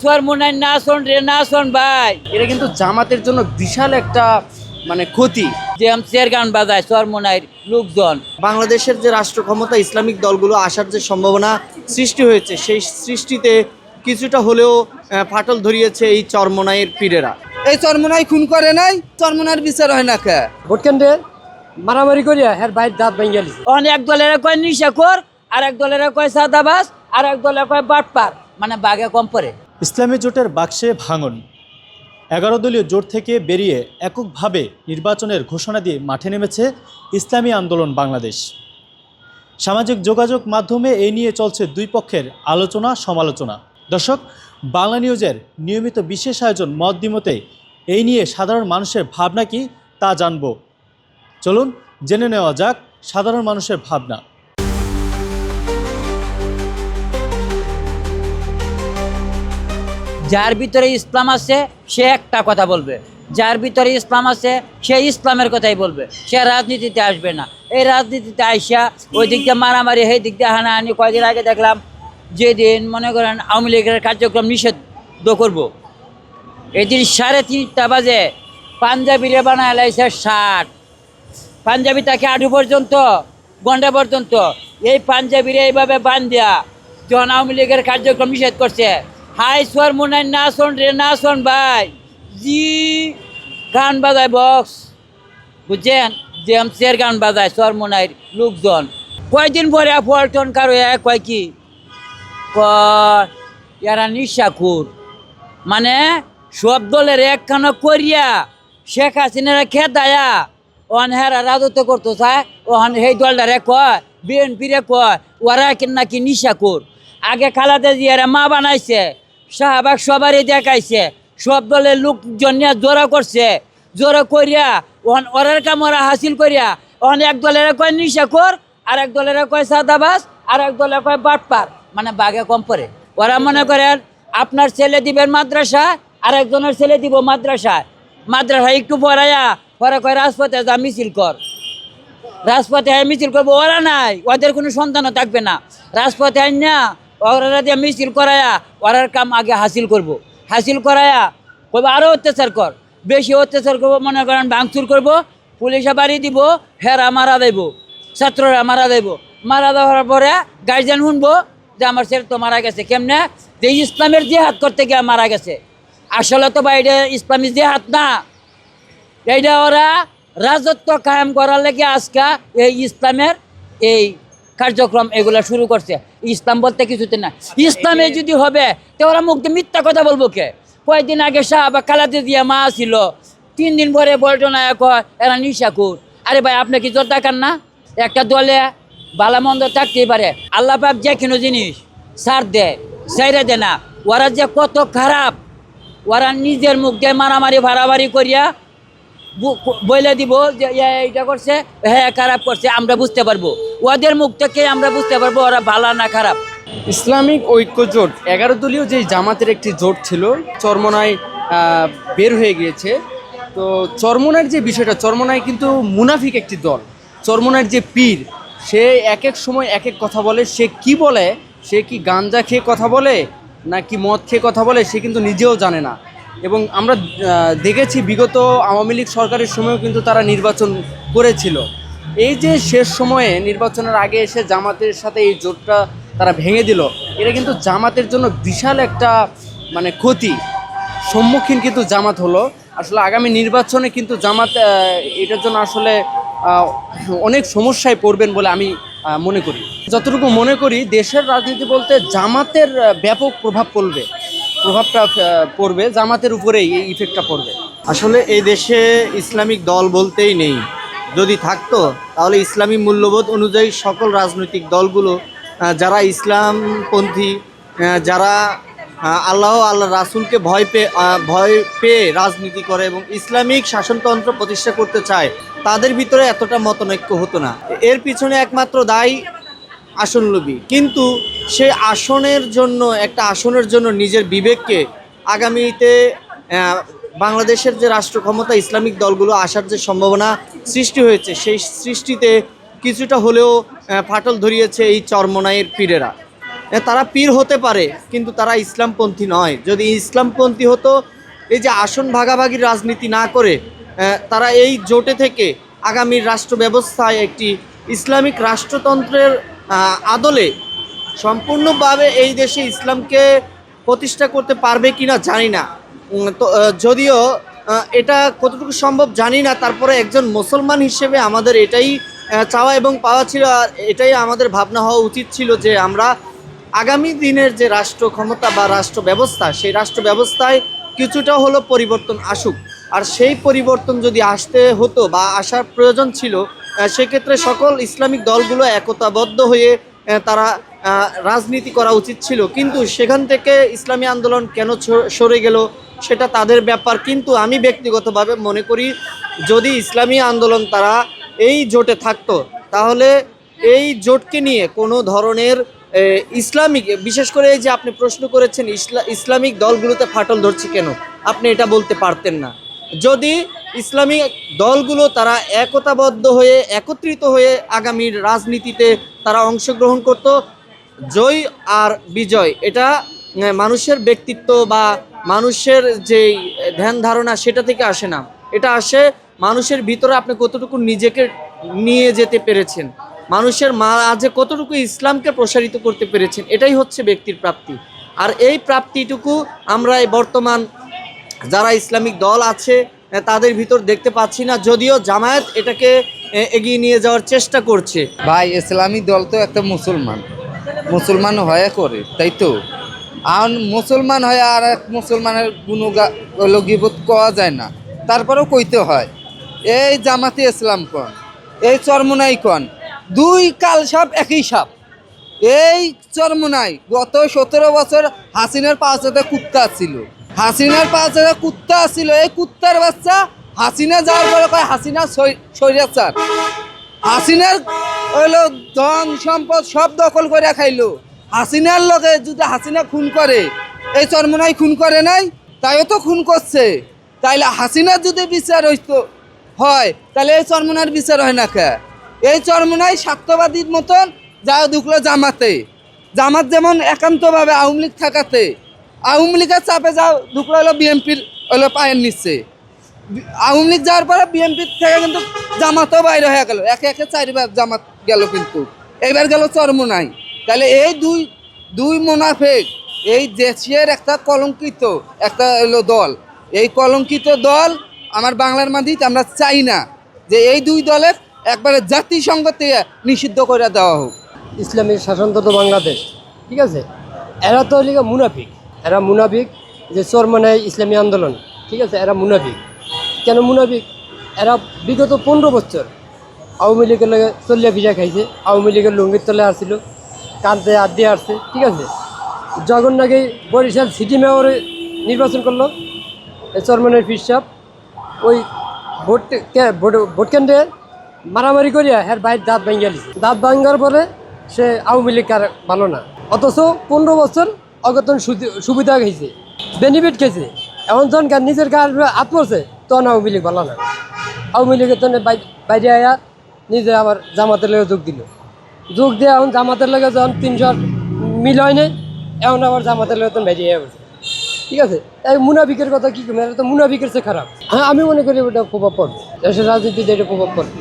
চরমোনাই নাচন রে নাচন ভাই, এটা কিন্তু জামাতের জন্য বিশাল একটা ক্ষতি। যে চেয়ার গান বাজায় চরমোনাইয়ের লোকজন। বাংলাদেশের যে রাষ্ট্র ক্ষমতা ইসলামিক দলগুলো আসার যে সম্ভাবনা সৃষ্টি হয়েছে, সেই সৃষ্টিতে কিছুটা হলেও ফাটল ধরিয়েছে এই চরমোনাইয়ের পীরেরা। এই চরমোনাই খুন করে নাই, চরমোনার বিচার হয় না কে? ভোট কেন্দ্রে মারামারি করিয়া হ্যাঁ বাইর দাঁত ভেঙে গেছে। এক দলের কয় নিশাখোর, আর এক দলের কয় সাদাবাস, আর এক দলের কয় বাটপার, মানে বাঘে কম পড়ে। ইসলামী জোটের বাক্সে ভাঙন। 11 দলীয় জোট থেকে বেরিয়ে এককভাবে নির্বাচনের ঘোষণা দিয়ে মাঠে নেমেছে ইসলামী আন্দোলন বাংলাদেশ। সামাজিক যোগাযোগ মাধ্যমে এই নিয়ে চলছে দুই পক্ষের আলোচনা সমালোচনা। দর্শক, বাংলা নিউজের নিয়মিত বিশেষ আয়োজন মত দ্বিমতে এই নিয়ে সাধারণ মানুষের ভাবনা কি তা জানব। চলুন জেনে নেওয়া যাক সাধারণ মানুষের ভাবনা। যার ভিতরে ইসলাম আছে সে একটা কথা বলবে, যার ভিতরে ইসলাম আছে সে ইসলামের কথাই বলবে, সে রাজনীতিতে আসবে না। এই রাজনীতিতে আইসা ওই দিক দিয়ে মারামারি, সেই দিক দিয়ে হানাহানি। কয়দিন আগে দেখলাম, যেদিন মনে করেন আওয়ামী লীগের কার্যক্রম নিষিদ্ধ করবো, এদিন 3:30 বাজে পাঞ্জাবিরে বানায় লাইছে 60 পাঞ্জাবি, তাকে আডু পর্যন্ত গন্ডা পর্যন্ত এই পাঞ্জাবিরে এইভাবে বান দেয়া যখন আওয়ামী লীগের কার্যক্রম নিষেধ করছে। হাই চরমোনাই নাচন রে নাচন ভাই, জি গান বাজায় বক্স, বুঝছেন? যে চেয়ার গান বাজায় চরমোনাইয়ের লোকজন। কয়দিন পরে পল্টন কারো কয় কি এরা নিশাখুর, মানে সব দলের একখানা করিয়া শেখ হাসিনারা খেদায়া ওখানে হেরা রাজত্ব করতো চায়। ওখানে সেই দলটারে কয়, বিএনপিরে কয় ওরা নাকি নিশাখুর। আগে খালাদা জিয়ারা মা বানাইছে, শাহবাগ সবারই দেখাইছে, সব দলের লোকজন নিয়ে জোরা করছে, জোরা করিয়া ওখান ওরার কাম ওরা হাসিল করিয়া ওখানে এক দলের কয় নিশাখোর, আর এক দলের কয় সাদাবাস, আর এক দলের কয় বাটপার, মানে বাঘে কম পড়ে। ওরা মনে করেন আপনার ছেলে দিবেন মাদ্রাসা, আর একজনের ছেলে দিব মাদ্রাসায়, মাদ্রাসা একটু পড়াইয়া পরে কয় রাজপথে যা মিছিল কর, রাজপথে মিছিল করবো। ওরা নাই, ওদের কোনো সন্তানও থাকবে না। রাজপথে আইন না ওরা দিয়ে মিছিল করায়া ওরার কাম আগে হাসিল করব, হাসিল করায়া কবে আরও অত্যাচার কর, বেশি অত্যাচার করবো, মনে করেন ভাঙচুর করবো, পুলিশে বাড়ি দিব, হেরা মারা দেব, ছাত্ররা মারা দেব। মারা দেওয়ার পরে গার্জিয়ান শুনবো যে আমার ছেলে তো মারা গেছে। কেমনে? যে ইসলামের জেহাদ করতে গিয়ে মারা গেছে। আসলে তো বা এটা ইসলামী জেহাদ না, এইটা ওরা রাজত্ব কায়েম করার লেগে আজকা এই ইসলামের এই কার্যক্রম এগুলা শুরু করছে। ইসলাম বলতে কিছুতে না। ইসলামে যদি হবে তো ওরা মুখ দিয়ে মিথ্যা কথা বলবো কে? কয়েকদিন আগে শাহবাগ খালাদা জিয়া মা ছিল, 3 দিন পরে পল্টনা কয় এরা নিশাখুর। আরে ভাই, আপনি কি জোর দেখান না? একটা দলে ভালো মন্দ থাকতেই পারে, আল্লাহ পাক যে কোনো জিনিস ছাড় দেয়, ছেড়ে দেয় না। ওরা যে কত খারাপ, ওরা নিজের মুখ দিয়ে মারামারি ভাড়াবাড়ি করিয়া বলে দিব যে এইটা করছে, হ্যাঁ খারাপ করছে, আমরা বুঝতে পারবো। ওদের মুখ থেকে আমরা বুঝতে পারবো ওরা ভালো না খারাপ। ইসলামিক ঐক্য জোট 11 দলীয় যে জামাতের একটি জোট ছিল, চরমোনাই বের হয়ে গিয়েছে। তো চরমোনাইয়ের যে বিষয়টা, চরমোনাই কিন্তু মুনাফিক একটি দল। চরমোনাইয়ের যে পীর, সে এক এক সময় এক এক কথা বলে। সে কি বলে, সে কি গাঞ্জা খেয়ে কথা বলে নাকি মদ খেয়ে কথা বলে, সে কিন্তু নিজেও জানে না। এবং আমরা দেখেছি বিগত আওয়ামী লীগ সরকারের সময়ও কিন্তু তারা নির্বাচন করেছিল। এই যে শেষ সময়ে নির্বাচনের আগে এসে জামাতের সাথে এই জোটটা তারা ভেঙে দিল, এটা কিন্তু জামাতের জন্য বিশাল একটা ক্ষতি সম্মুখীন কিন্তু জামাত হলো। আসলে আগামী নির্বাচনে কিন্তু জামাত এটার জন্য আসলে অনেক সমস্যায় পড়বেন বলে আমি মনে করি। যতটুকু মনে করি, দেশের রাজনীতি বলতে জামাতের ব্যাপক প্রভাবটা পড়বে, জামাতের উপরেই এই ইফেক্টটা পড়বে। আসলে এই দেশে ইসলামিক দল বলতেই নেই। যদি থাকতো তাহলে ইসলামী মূল্যবোধ অনুযায়ী সকল রাজনৈতিক দলগুলো, যারা ইসলামপন্থী, যারা আল্লাহ রাসূলকে ভয় পেয়ে রাজনীতি করে এবং ইসলামিক শাসনতন্ত্র প্রতিষ্ঠা করতে চায়, তাদের ভিতরে এতটা মতনৈক্য হতো না। এর পিছনে একমাত্র দায়ী আসনলোভী। কিন্তু সে একটা আসনের জন্য নিজের বিবেককে, আগামীতে বাংলাদেশের যে রাষ্ট্র ক্ষমতা ইসলামিক দলগুলো আসার যে সম্ভাবনা সৃষ্টি হয়েছে, সেই সৃষ্টিতে কিছুটা হলেও ফাটল ধরিয়েছে এই চরমোনাইয়ের পীরেরা। তারা পীর হতে পারে, কিন্তু তারা ইসলামপন্থী নয়। যদি ইসলামপন্থী হতো, এই যে আসন ভাগাভাগির রাজনীতি না করে তারা এই জোটে থেকে আগামীর রাষ্ট্র ব্যবস্থায় একটি ইসলামিক রাষ্ট্রতন্ত্রের আদলে সম্পূর্ণভাবে এই দেশে ইসলামকে প্রতিষ্ঠা করতে পারবে কিনা জানি না। তো যদিও এটা কতটুকু সম্ভব জানি না, তারপরে একজন মুসলমান হিসেবে আমাদের এটাই চাওয়া এবং পাওয়া ছিল, আর এটাই আমাদের ভাবনা হওয়া উচিত ছিল যে আমরা আগামী দিনের যে রাষ্ট্র ক্ষমতা বা রাষ্ট্র ব্যবস্থা, সেই রাষ্ট্র ব্যবস্থায় কিছুটা হলো পরিবর্তন আসুক। আর সেই পরিবর্তন যদি আসতে হতো বা আসার প্রয়োজন ছিল, সেক্ষেত্রে সকল ইসলামিক দলগুলো একতাবদ্ধ হয়ে তারা রাজনীতি করা উচিত ছিল। কিন্তু সেখান থেকে ইসলামী আন্দোলন কেন সরে গেল সেটা তাদের ব্যাপার। কিন্তু আমি ব্যক্তিগতভাবে মনে করি, যদি ইসলামী আন্দোলন তারা এই জোটে থাকতো, তাহলে এই জোটকে নিয়ে কোনো ধরনের ইসলামিক, বিশেষ করে এই যে আপনি প্রশ্ন করেছেন ইসলামিক দলগুলোতে ফাটল ধরছে কেন, আপনি এটা বলতে পারতেন না। যদি ইসলামিক দলগুলো তারা একতাবদ্ধ হয়ে একত্রিত হয়ে আগামীর রাজনীতিতে তারা অংশগ্রহণ করত, জয় আর বিজয় এটা মানুষের ব্যক্তিত্ব বা মানুষের যেই ধ্যান ধারণা সেটা থেকে আসে না, এটা আসে মানুষের ভিতরে আপনি কতটুকু নিজেকে নিয়ে যেতে পেরেছেন, মানুষের মাঝে কতটুকু ইসলামকে প্রসারিত করতে পেরেছেন, এটাই হচ্ছে ব্যক্তির প্রাপ্তি। আর এই প্রাপ্তিটুকু আমরা এই বর্তমান যারা ইসলামিক দল আছে তাদের ভিতর দেখতে পাচ্ছি না, যদিও জামায়াত এটাকে এগিয়ে নিয়ে যাওয়ার চেষ্টা করছে। ভাই ইসলামী দল তো একটা মুসলমান হয়ে করে, তাই তো? আর মুসলমান হয়ে আর এক মুসলমানের গুণগিবোধ করা যায় না, তারপরেও কইতে হয়। এই জামাতে ইসলাম কন, এই চরমোনাই কন, দুই কাল সাপ একই সাপ। এই চরমোনাই গত 17 বছর হাসিনার পাঁচটা কুত্তা ছিল, এই কুত্তার বাচ্চা হাসিনা যাওয়ার পরে কয় হাসিনা স্বৈরাচার। হাসিনার হইলো ধন সম্পদ সব দখল করে খাইলো। হাসিনার লগে যদি হাসিনা খুন করে, এই চরমোনাই খুন করে নাই, তাইও তো খুন করছে। তাইলে হাসিনার যদি বিচার হয়, তাহলে এই চরমোনার বিচার হয় না কে? এই চরমোনাই স্বার্থবাদীর মতন যা ঢুকলো জামাত যেমন একান্তভাবে আওয়ামী লীগ থাকাতে আওয়ামী লীগের চাপে যা ঢুকলো হলো বিএনপির হলো পায়ের নিচ্ছে। আওয়ামী লীগ যাওয়ার পরে বিএনপির থেকে কিন্তু জামাতও বাইরে হয়ে গেল, একে একে 4বার জামাত গেল, কিন্তু এইবার গেল চরমোনাই। তাহলে এই দুই মুনাফিক, এই দেশের একটা কলঙ্কিত একটা হলো দল, এই কলঙ্কিত দল আমার বাংলার মাটিতে আমরা চাই না যে এই দুই দলের একবারে জাতিসংঘ থেকে নিষিদ্ধ করে দেওয়া হোক। ইসলামের শাসনতন্ত্র বাংলাদেশ, ঠিক আছে, এরা তো লিখা মুনাফিক, যে চরমোনাই ইসলামী আন্দোলন, ঠিক আছে, এরা মুনাফিক। কেন মুনাফিক? এরা বিগত 15 বছর আওয়ামী লীগের লগে চল্লিয়া ভিজা খাইছে, আওয়ামী লীগের লুঙ্গির তলে আসছিল, কাঁদতে হাত দিয়ে আসছে, ঠিক আছে। যখন নাকি বরিশাল সিটি মেয়রে নির্বাচন করলো এই চরমোনাই পীর সাহেব, ওই ভোট কেন্দ্রে মারামারি করিয়া হ্যার বাইর দাঁত ভাঙ্গিয়া দিছে। দাঁত ভাঙ্গার পরে সে আওয়ামী লীগ আর ভালো না, অথচ 15 বছর অগতন সুবিধা খেয়েছে, বেনিফিট খেয়েছে। এখন যখন নিজের গায়ে হাত পড়ছে তখন আওয়ামী লীগ ভালো না। আওয়ামী লীগের তখন বাইরে আয়া নিজে আবার জামাতের লগে যোগ দিয়ে এখন জামাতের লগে যখন 300 মিল হয় নাই, এখন আবার জামাতের লগে তখন বাইরে আয়া বলছে, ঠিক আছে। তাই মুনাফিকের কথা কি করবে, এটা তো মুনাফিকের চেয়ে খারাপ। হ্যাঁ, আমি মনে করি ওটা প্রভাব পড়বে, দেশের রাজনীতিতে এটা প্রভাব পড়বে।